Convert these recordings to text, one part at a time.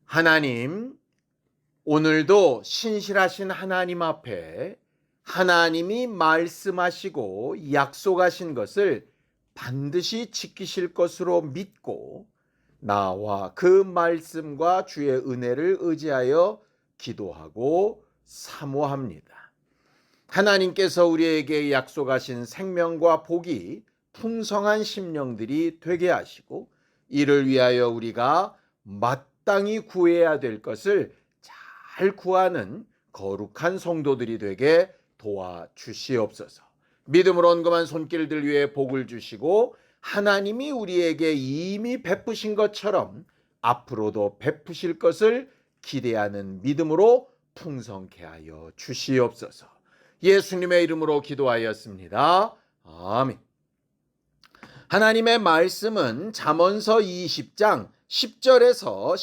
하나님, 오늘도 신실하신 하나님 앞에 하나님이 말씀하시고 약속하신 것을 반드시 지키실 것으로 믿고 나와 그 말씀과 주의 은혜를 의지하여 기도하고 사모합니다. 하나님께서 우리에게 약속하신 생명과 복이 풍성한 심령들이 되게 하시고 이를 위하여 우리가 마땅히 구해야 될 것을 잘 구하는 거룩한 성도들이 되게 도와주시옵소서. 믿음으로 언금한 손길들 위에 복을 주시고 하나님이 우리에게 이미 베푸신 것처럼 앞으로도 베푸실 것을 기대하는 믿음으로 풍성케 하여 주시옵소서. 예수님의 이름으로 기도하였습니다. 아멘. 하나님의 말씀은 잠언서 20장 10절에서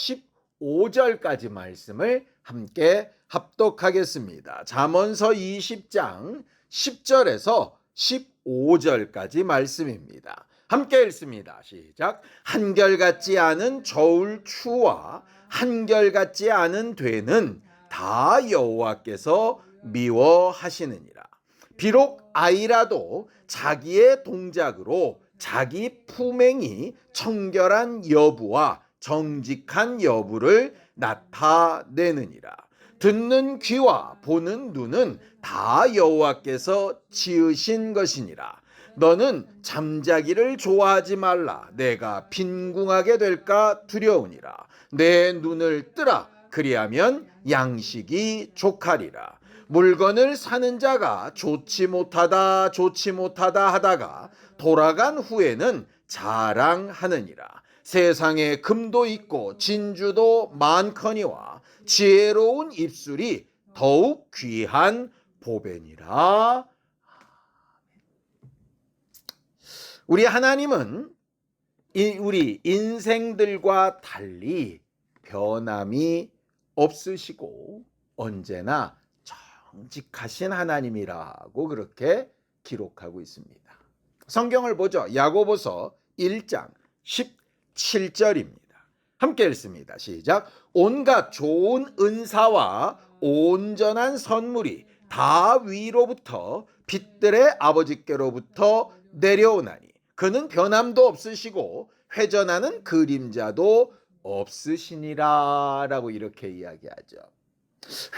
15절까지 말씀을 함께 합독하겠습니다. 잠언서 20장 10절에서 15절까지 말씀입니다. 함께 읽습니다. 시작. 한결같지 않은 저울 추와 한결같지 않은 되는 다 여호와께서 미워하시느니라. 비록 아이라도 자기의 동작으로 자기 품행이 청결한 여부와 정직한 여부를 나타내느니라. 듣는 귀와 보는 눈은 다 여호와께서 지으신 것이니라. 너는 잠자기를 좋아하지 말라. 내가 빈궁하게 될까 두려우니라. 내 눈을 뜨라. 그리하면 양식이 족하리라. 물건을 사는 자가 좋지 못하다 하다가 돌아간 후에는 자랑하느니라. 세상에 금도 있고 진주도 많거니와 지혜로운 입술이 더욱 귀한 보배니라. 우리 하나님은 우리 인생들과 달리 변함이 없으시고 언제나 정직하신 하나님이라고 그렇게 기록하고 있습니다. 성경을 보죠. 야고보서 1장 17절입니다. 함께 읽습니다. 시작. 온갖 좋은 은사와 온전한 선물이 다 위로부터 빛들의 아버지께로부터 내려오나니 그는 변함도 없으시고 회전하는 그림자도 없으시니라 라고 이렇게 이야기하죠.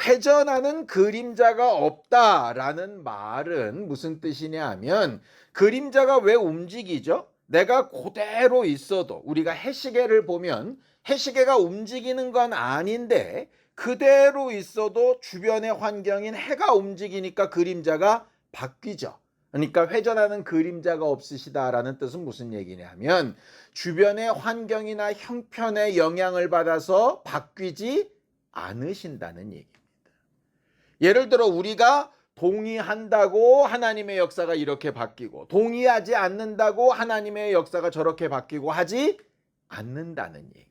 회전하는 그림자가 없다라는 말은 무슨 뜻이냐 하면 그림자가 왜 움직이죠? 내가 그대로 있어도 우리가 해시계를 보면 해시계가 움직이는 건 아닌데 그대로 있어도 주변의 환경인 해가 움직이니까 그림자가 바뀌죠. 그러니까 회전하는 그림자가 없으시다라는 뜻은 무슨 얘기냐 하면 주변의 환경이나 형편에 영향을 받아서 바뀌지 않으신다는 얘기입니다. 예를 들어 우리가 동의한다고 하나님의 역사가 이렇게 바뀌고 동의하지 않는다고 하나님의 역사가 저렇게 바뀌고 하지 않는다는 얘기예요.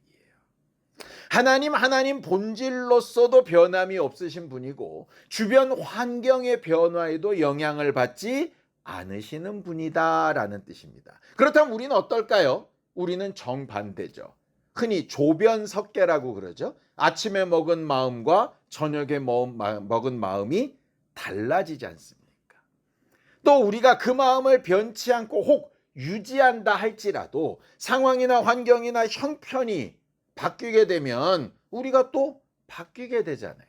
하나님 본질로서도 변함이 없으신 분이고 주변 환경의 변화에도 영향을 받지 않으시는 분이다라는 뜻입니다. 그렇다면 우리는 어떨까요? 우리는 정반대죠. 흔히 조변석계라고 그러죠. 아침에 먹은 마음과 저녁에 먹은 마음이 달라지지 않습니까? 또 우리가 그 마음을 변치 않고 혹 유지한다 할지라도 상황이나 환경이나 형편이 바뀌게 되면 우리가 또 바뀌게 되잖아요.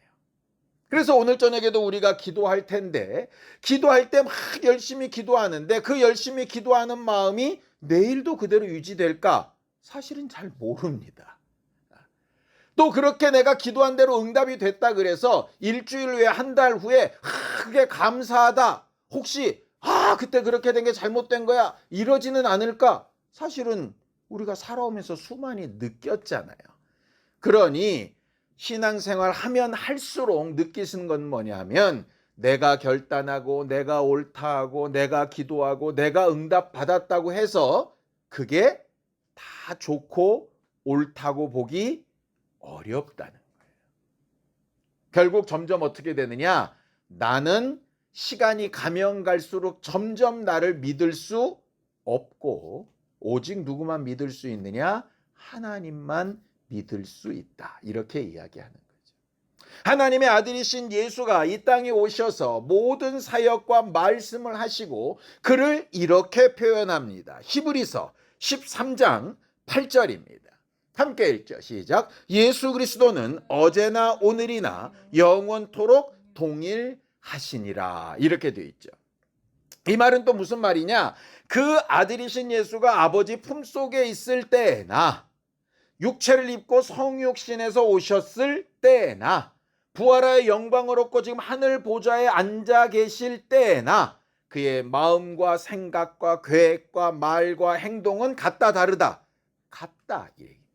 그래서 오늘 저녁에도 우리가 기도할 텐데 기도할 때 막 열심히 기도하는데 그 열심히 기도하는 마음이 내일도 그대로 유지될까? 사실은 잘 모릅니다. 또 그렇게 내가 기도한 대로 응답이 됐다 그래서 일주일 후에 한 달 후에 크게 감사하다. 혹시 그때 그렇게 된 게 잘못된 거야. 이러지는 않을까? 사실은 우리가 살아오면서 수많이 느꼈잖아요. 그러니 신앙생활 하면 할수록 느끼시는 건 뭐냐면 내가 결단하고 내가 옳다하고 내가 기도하고 내가 응답 받았다고 해서 그게 다 좋고 옳다고 보기 어렵다는 거예요. 결국 점점 어떻게 되느냐? 나는 시간이 가면 갈수록 점점 나를 믿을 수 없고 오직 누구만 믿을 수 있느냐? 하나님만 믿을 수 있다. 이렇게 이야기하는 거죠. 하나님의 아들이신 예수가 이 땅에 오셔서 모든 사역과 말씀을 하시고 그를 이렇게 표현합니다. 히브리서 13장 8절입니다. 함께 읽죠. 시작. 예수 그리스도는 어제나 오늘이나 영원토록 동일하시니라. 이렇게 되어 있죠. 이 말은 또 무슨 말이냐? 그 아들이신 예수가 아버지 품속에 있을 때나 육체를 입고 성육신에서 오셨을 때나 부활하여 영광을 얻고 지금 하늘 보좌에 앉아 계실 때나 그의 마음과 생각과 계획과 말과 행동은 같다 다르다? 같다 이 얘기입니다.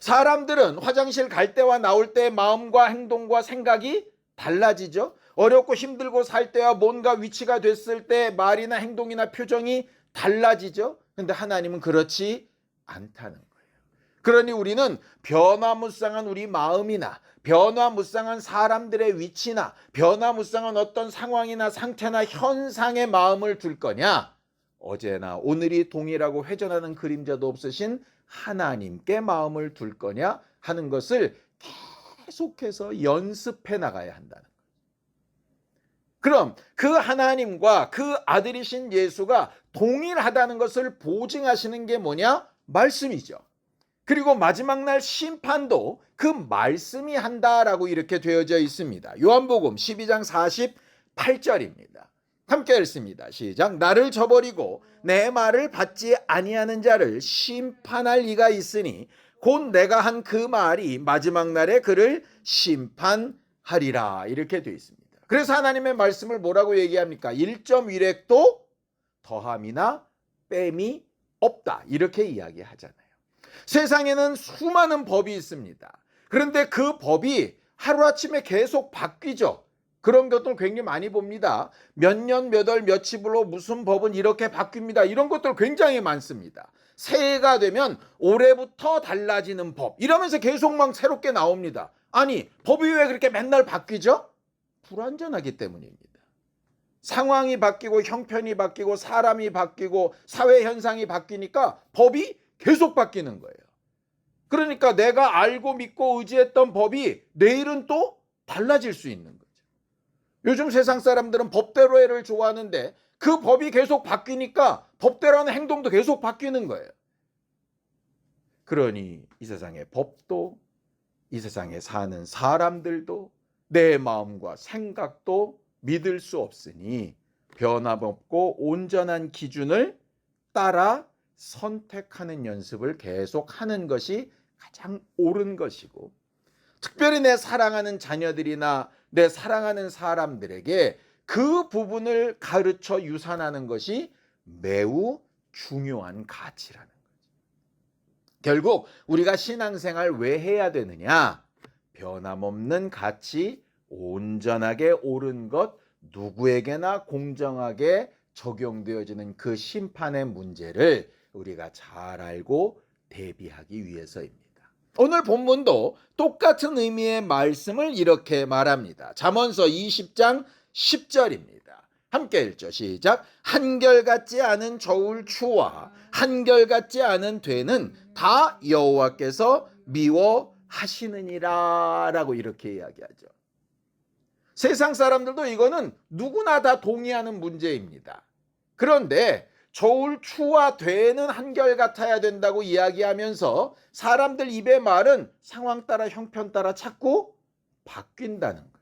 사람들은 화장실 갈 때와 나올 때 마음과 행동과 생각이 달라지죠. 어렵고 힘들고 살 때와 뭔가 위치가 됐을 때 말이나 행동이나 표정이 달라지죠. 근데 하나님은 그렇지 않다는 거예요. 그러니 우리는 변화무쌍한 우리 마음이나 변화무쌍한 사람들의 위치나 변화무쌍한 어떤 상황이나 상태나 현상에 마음을 둘 거냐, 어제나 오늘이 동일하고 회전하는 그림자도 없으신 하나님께 마음을 둘 거냐 하는 것을 계속해서 연습해 나가야 한다는 거예요. 그럼 그 하나님과 그 아들이신 예수가 동일하다는 것을 보증하시는 게 뭐냐? 말씀이죠. 그리고 마지막 날 심판도 그 말씀이 한다라고 이렇게 되어져 있습니다. 요한복음 12장 48절입니다. 함께 읽습니다. 시작. 나를 저버리고 내 말을 받지 아니하는 자를 심판할 이가 있으니 곧 내가 한 그 말이 마지막 날에 그를 심판하리라. 이렇게 되어 있습니다. 그래서 하나님의 말씀을 뭐라고 얘기합니까? 1.1획도 더함이나 뺨이 없다. 이렇게 이야기하잖아요. 세상에는 수많은 법이 있습니다. 그런데 그 법이 하루아침에 계속 바뀌죠. 그런 것들 굉장히 많이 봅니다. 몇 년, 몇 월, 며칠로 무슨 법은 이렇게 바뀝니다. 이런 것들 굉장히 많습니다. 새해가 되면 올해부터 달라지는 법 이러면서 계속 막 새롭게 나옵니다. 아니, 법이 왜 그렇게 맨날 바뀌죠? 불완전하기 때문입니다. 상황이 바뀌고 형편이 바뀌고 사람이 바뀌고 사회 현상이 바뀌니까 법이 계속 바뀌는 거예요. 그러니까 내가 알고 믿고 의지했던 법이 내일은 또 달라질 수 있는 거죠. 요즘 세상 사람들은 법대로를 좋아하는데 그 법이 계속 바뀌니까 법대로 하는 행동도 계속 바뀌는 거예요. 그러니 이 세상의 법도 이 세상에 사는 사람들도 내 마음과 생각도 믿을 수 없으니 변함없고 온전한 기준을 따라 선택하는 연습을 계속 하는 것이 가장 옳은 것이고, 특별히 내 사랑하는 자녀들이나 내 사랑하는 사람들에게 그 부분을 가르쳐 유산하는 것이 매우 중요한 가치라는 거죠. 결국 우리가 신앙생활 왜 해야 되느냐? 변함없는 가치, 온전하게 옳은 것, 누구에게나 공정하게 적용되어지는 그 심판의 문제를 우리가 잘 알고 대비하기 위해서입니다. 오늘 본문도 똑같은 의미의 말씀을 이렇게 말합니다. 잠언서 20장 10절입니다. 함께 읽죠. 시작. 한결같지 않은 저울 추와 한결같지 않은 되는 다 여호와께서 미워하시느니라 라고 이렇게 이야기하죠. 세상 사람들도 이거는 누구나 다 동의하는 문제입니다. 그런데 저울 추와 되는 한결같아야 된다고 이야기하면서 사람들 입의 말은 상황 따라 형편 따라 자꾸 바뀐다는 거죠.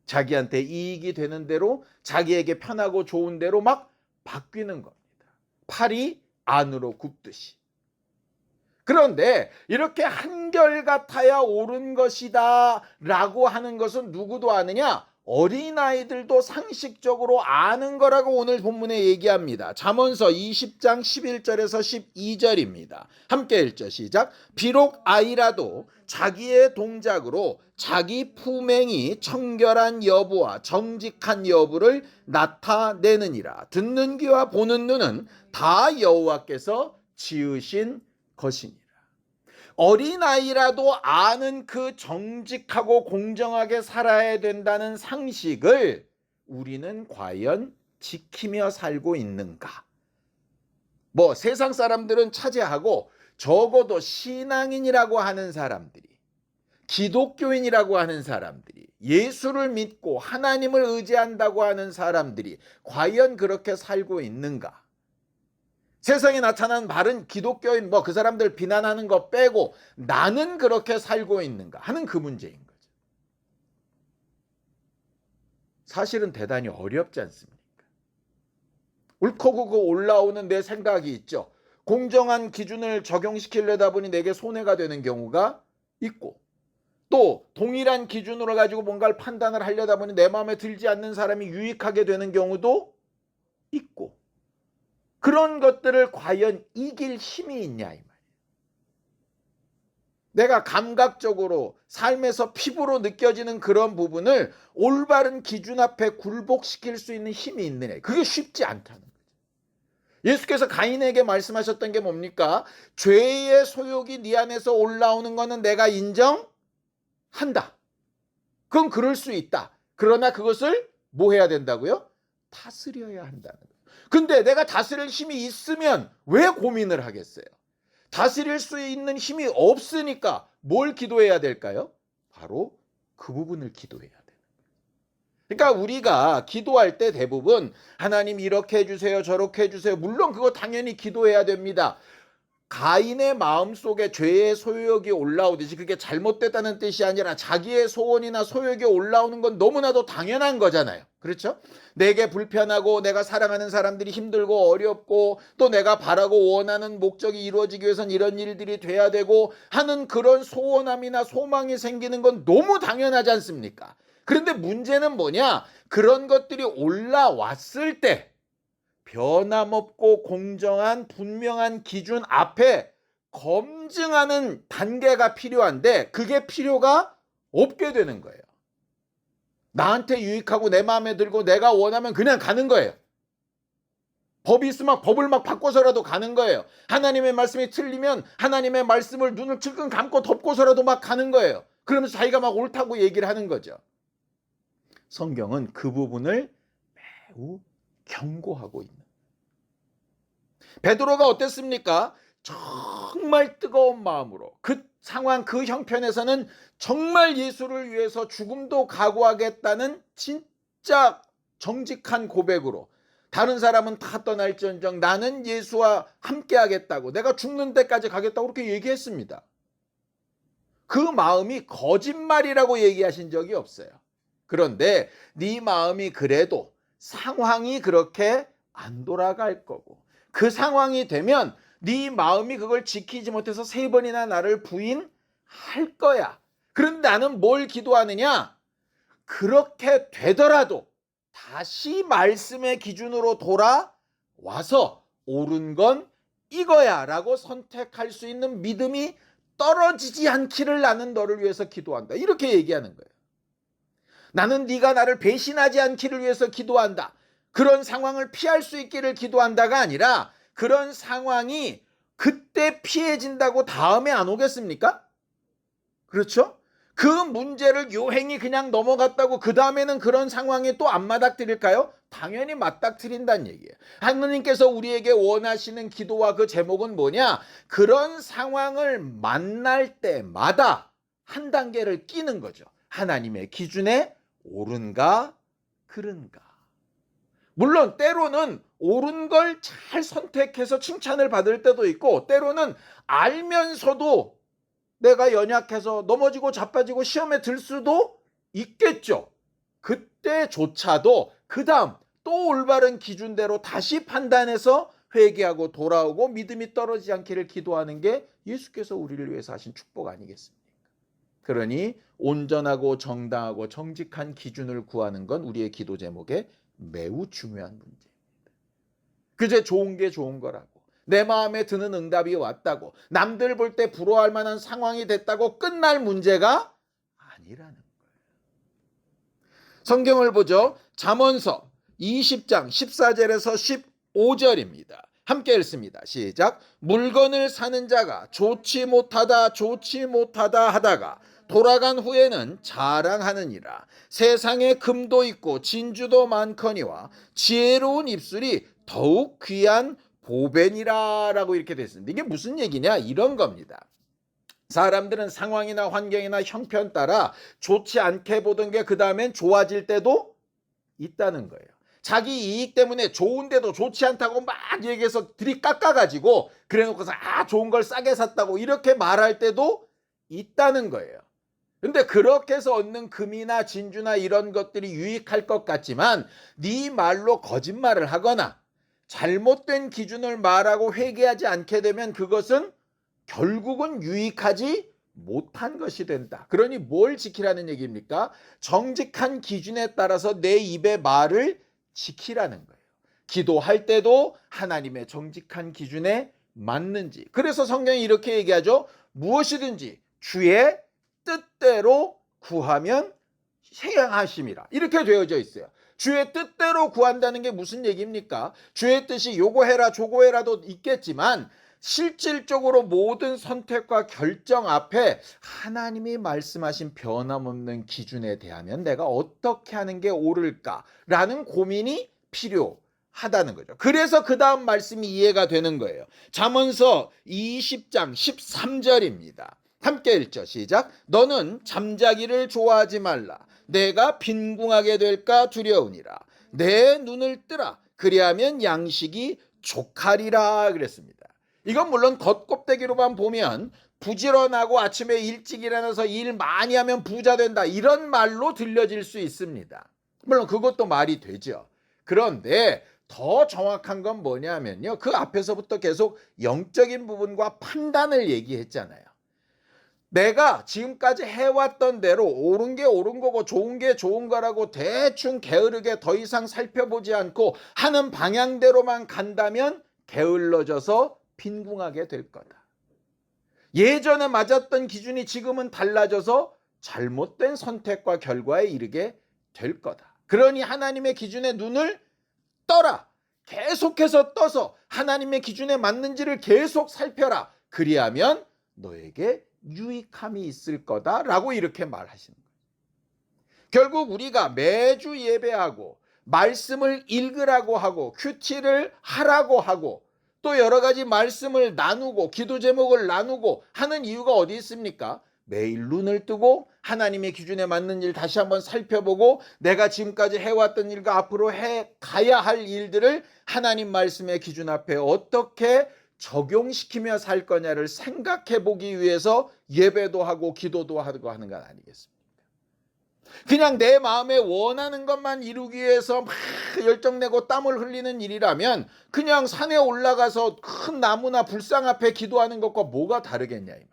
자기한테 이익이 되는 대로 자기에게 편하고 좋은 대로 막 바뀌는 겁니다. 팔이 안으로 굽듯이. 그런데 이렇게 한결같아야 옳은 것이다 라고 하는 것은 누구도 아느냐? 어린아이들도 상식적으로 아는 거라고 오늘 본문에 얘기합니다. 잠언서 20장 11절에서 12절입니다. 함께 읽죠. 시작. 비록 아이라도 자기의 동작으로 자기 품행이 청결한 여부와 정직한 여부를 나타내느니라. 듣는 귀와 보는 눈은 다 여호와께서 지으신 것이니라. 어린아이라도 아는 그 정직하고 공정하게 살아야 된다는 상식을 우리는 과연 지키며 살고 있는가? 세상 사람들은 차지하고 적어도 신앙인이라고 하는 사람들이, 기독교인이라고 하는 사람들이, 예수를 믿고 하나님을 의지한다고 하는 사람들이 과연 그렇게 살고 있는가? 세상에 나타난 바른 기독교인 그 사람들 비난하는 거 빼고 나는 그렇게 살고 있는가 하는 그 문제인 거죠. 사실은 대단히 어렵지 않습니까? 옳고 올라오는 내 생각이 있죠. 공정한 기준을 적용시키려다 보니 내게 손해가 되는 경우가 있고, 또 동일한 기준으로 가지고 뭔가를 판단을 하려다 보니 내 마음에 들지 않는 사람이 유익하게 되는 경우도 있고, 그런 것들을 과연 이길 힘이 있냐 이 말이에요. 내가 감각적으로 삶에서 피부로 느껴지는 그런 부분을 올바른 기준 앞에 굴복시킬 수 있는 힘이 있느냐, 그게 쉽지 않다는 거죠. 예수께서 가인에게 말씀하셨던 게 뭡니까? 죄의 소욕이 네 안에서 올라오는 거는 내가 인정한다. 그건 그럴 수 있다. 그러나 그것을 뭐 해야 된다고요? 다스려야 한다는 거예요. 근데 내가 다스릴 힘이 있으면 왜 고민을 하겠어요? 다스릴 수 있는 힘이 없으니까 뭘 기도해야 될까요? 바로 그 부분을 기도해야 돼요. 그러니까 우리가 기도할 때 대부분 하나님 이렇게 해주세요, 저렇게 해주세요. 물론 그거 당연히 기도해야 됩니다. 가인의 마음속에 죄의 소욕이 올라오듯이 그게 잘못됐다는 뜻이 아니라 자기의 소원이나 소욕이 올라오는 건 너무나도 당연한 거잖아요. 그렇죠? 내게 불편하고 내가 사랑하는 사람들이 힘들고 어렵고 또 내가 바라고 원하는 목적이 이루어지기 위해서는 이런 일들이 돼야 되고 하는 그런 소원함이나 소망이 생기는 건 너무 당연하지 않습니까? 그런데 문제는 뭐냐? 그런 것들이 올라왔을 때 변함없고 공정한 분명한 기준 앞에 검증하는 단계가 필요한데 그게 필요가 없게 되는 거예요. 나한테 유익하고 내 마음에 들고 내가 원하면 그냥 가는 거예요. 법이 있으면 법을 막 바꿔서라도 가는 거예요. 하나님의 말씀이 틀리면 하나님의 말씀을 눈을 찔끔 감고 덮고서라도 막 가는 거예요. 그러면서 자기가 막 옳다고 얘기를 하는 거죠. 성경은 그 부분을 매우 경고하고 있는. 베드로가 어땠습니까? 정말 뜨거운 마음으로 그 상황, 그 형편에서는 정말 예수를 위해서 죽음도 각오하겠다는 진짜 정직한 고백으로 다른 사람은 다 떠날지언정 나는 예수와 함께 하겠다고, 내가 죽는 데까지 가겠다고 그렇게 얘기했습니다. 그 마음이 거짓말이라고 얘기하신 적이 없어요. 그런데 네 마음이 그래도 상황이 그렇게 안 돌아갈 거고 그 상황이 되면 네 마음이 그걸 지키지 못해서 3번이나 나를 부인할 거야. 그런데 나는 뭘 기도하느냐? 그렇게 되더라도 다시 말씀의 기준으로 돌아와서 옳은 건 이거야 라고 선택할 수 있는 믿음이 떨어지지 않기를 나는 너를 위해서 기도한다. 이렇게 얘기하는 거예요. 나는 네가 나를 배신하지 않기를 위해서 기도한다. 그런 상황을 피할 수 있기를 기도한다가 아니라 그런 상황이 그때 피해진다고 다음에 안 오겠습니까? 그렇죠? 그 문제를 요행이 그냥 넘어갔다고 그 다음에는 그런 상황에 또 안 맞닥뜨릴까요? 당연히 맞닥뜨린다는 얘기예요. 하느님께서 우리에게 원하시는 기도와 그 제목은 뭐냐? 그런 상황을 만날 때마다 한 단계를 끼는 거죠. 하나님의 기준에 옳은가 그른가. 물론 때로는 옳은 걸 잘 선택해서 칭찬을 받을 때도 있고 때로는 알면서도 내가 연약해서 넘어지고 자빠지고 시험에 들 수도 있겠죠. 그때조차도 그 다음 또 올바른 기준대로 다시 판단해서 회개하고 돌아오고 믿음이 떨어지지 않기를 기도하는 게 예수께서 우리를 위해서 하신 축복 아니겠습니까? 그러니 온전하고 정당하고 정직한 기준을 구하는 건 우리의 기도 제목에 매우 중요한 문제입니다. 그저 좋은 게 좋은 거라고, 내 마음에 드는 응답이 왔다고, 남들 볼 때 부러워할 만한 상황이 됐다고 끝날 문제가 아니라는 거예요. 성경을 보죠. 잠언서 20장 14절에서 15절입니다. 함께 읽습니다. 시작. 물건을 사는 자가 좋지 못하다 하다가 돌아간 후에는 자랑하느니라. 세상에 금도 있고 진주도 많거니와 지혜로운 입술이 더욱 귀한 보배니라라고 이렇게 됐습니다. 이게 무슨 얘기냐? 이런 겁니다. 사람들은 상황이나 환경이나 형편 따라 좋지 않게 보던 게 그 다음엔 좋아질 때도 있다는 거예요. 자기 이익 때문에 좋은데도 좋지 않다고 막 얘기해서 들이깎아가지고 그래 놓고서 좋은 걸 싸게 샀다고 이렇게 말할 때도 있다는 거예요. 근데 그렇게 해서 얻는 금이나 진주나 이런 것들이 유익할 것 같지만 네 말로 거짓말을 하거나 잘못된 기준을 말하고 회개하지 않게 되면 그것은 결국은 유익하지 못한 것이 된다. 그러니 뭘 지키라는 얘기입니까? 정직한 기준에 따라서 내 입의 말을 지키라는 거예요. 기도할 때도 하나님의 정직한 기준에 맞는지. 그래서 성경이 이렇게 얘기하죠. 무엇이든지 주의 뜻대로 구하면 행하심이라. 이렇게 되어져 있어요. 주의 뜻대로 구한다는 게 무슨 얘기입니까? 주의 뜻이 요거 해라 저거 해라도 있겠지만 실질적으로 모든 선택과 결정 앞에 하나님이 말씀하신 변함없는 기준에 대하면 내가 어떻게 하는 게 옳을까라는 고민이 필요하다는 거죠. 그래서 그 다음 말씀이 이해가 되는 거예요. 잠언서 20장 13절입니다. 함께 읽죠. 시작. 너는 잠자기를 좋아하지 말라. 내가 빈궁하게 될까 두려우니라. 내 눈을 뜨라. 그리하면 양식이 족하리라 그랬습니다. 이건 물론 겉껍데기로만 보면 부지런하고 아침에 일찍 일어나서 일 많이 하면 부자 된다 이런 말로 들려질 수 있습니다. 물론 그것도 말이 되죠. 그런데 더 정확한 건 뭐냐면요. 그 앞에서부터 계속 영적인 부분과 판단을 얘기했잖아요. 내가 지금까지 해왔던 대로 옳은 게 옳은 거고 좋은 게 좋은 거라고 대충 게으르게 더 이상 살펴보지 않고 하는 방향대로만 간다면 게을러져서 빈궁하게 될 거다. 예전에 맞았던 기준이 지금은 달라져서 잘못된 선택과 결과에 이르게 될 거다. 그러니 하나님의 기준에 눈을 떠라. 계속해서 떠서 하나님의 기준에 맞는지를 계속 살펴라. 그리하면 너에게 유익함이 있을 거다라고 이렇게 말하시는 거예요. 결국 우리가 매주 예배하고 말씀을 읽으라고 하고 큐티를 하라고 하고 또 여러 가지 말씀을 나누고 기도 제목을 나누고 하는 이유가 어디 있습니까? 매일 눈을 뜨고 하나님의 기준에 맞는 일 다시 한번 살펴보고 내가 지금까지 해왔던 일과 앞으로 해 가야 할 일들을 하나님 말씀의 기준 앞에 어떻게 적용시키며 살 거냐를 생각해 보기 위해서 예배도 하고 기도도 하고 하는 건 아니겠습니까? 그냥 내 마음에 원하는 것만 이루기 위해서 막 열정내고 땀을 흘리는 일이라면 그냥 산에 올라가서 큰 나무나 불상 앞에 기도하는 것과 뭐가 다르겠냐 이 말이에요.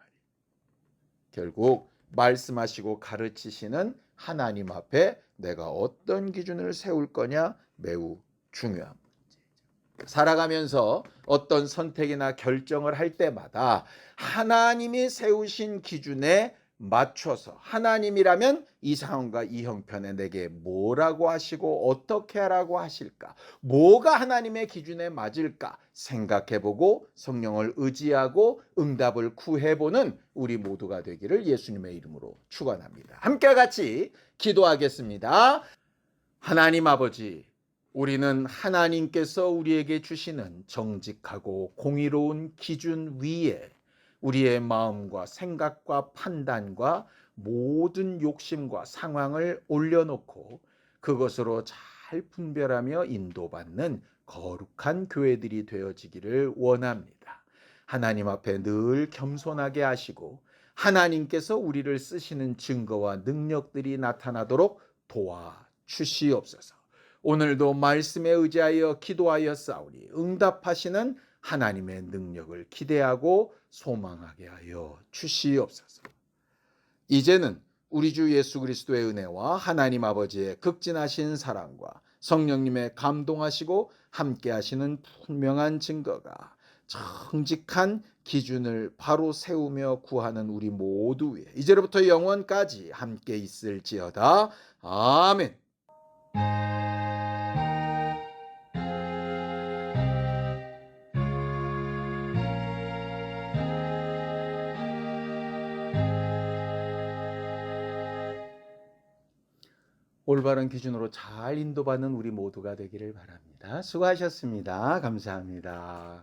결국 말씀하시고 가르치시는 하나님 앞에 내가 어떤 기준을 세울 거냐 매우 중요한 문제죠. 살아가면서 어떤 선택이나 결정을 할 때마다 하나님이 세우신 기준에 맞춰서 하나님이라면 이 상황과 이 형편에 내게 뭐라고 하시고 어떻게 하라고 하실까? 뭐가 하나님의 기준에 맞을까? 생각해보고 성령을 의지하고 응답을 구해보는 우리 모두가 되기를 예수님의 이름으로 축원합니다. 함께 같이 기도하겠습니다. 하나님 아버지, 우리는 하나님께서 우리에게 주시는 정직하고 공의로운 기준 위에 우리의 마음과 생각과 판단과 모든 욕심과 상황을 올려놓고 그것으로 잘 분별하며 인도받는 거룩한 교회들이 되어지기를 원합니다. 하나님 앞에 늘 겸손하게 하시고 하나님께서 우리를 쓰시는 증거와 능력들이 나타나도록 도와주시옵소서. 오늘도 말씀에 의지하여 기도하여 싸우니 응답하시는 하나님의 능력을 기대하고 소망하게 하여 주시옵소서. 이제는 우리 주 예수 그리스도의 은혜와 하나님 아버지의 극진하신 사랑과 성령님의 감동하시고 함께 하시는 분명한 증거가 정직한 기준을 바로 세우며 구하는 우리 모두 위에 이제로부터 영원까지 함께 있을지어다. 아멘. 올바른 기준으로 잘 인도받는 우리 모두가 되기를 바랍니다. 수고하셨습니다. 감사합니다.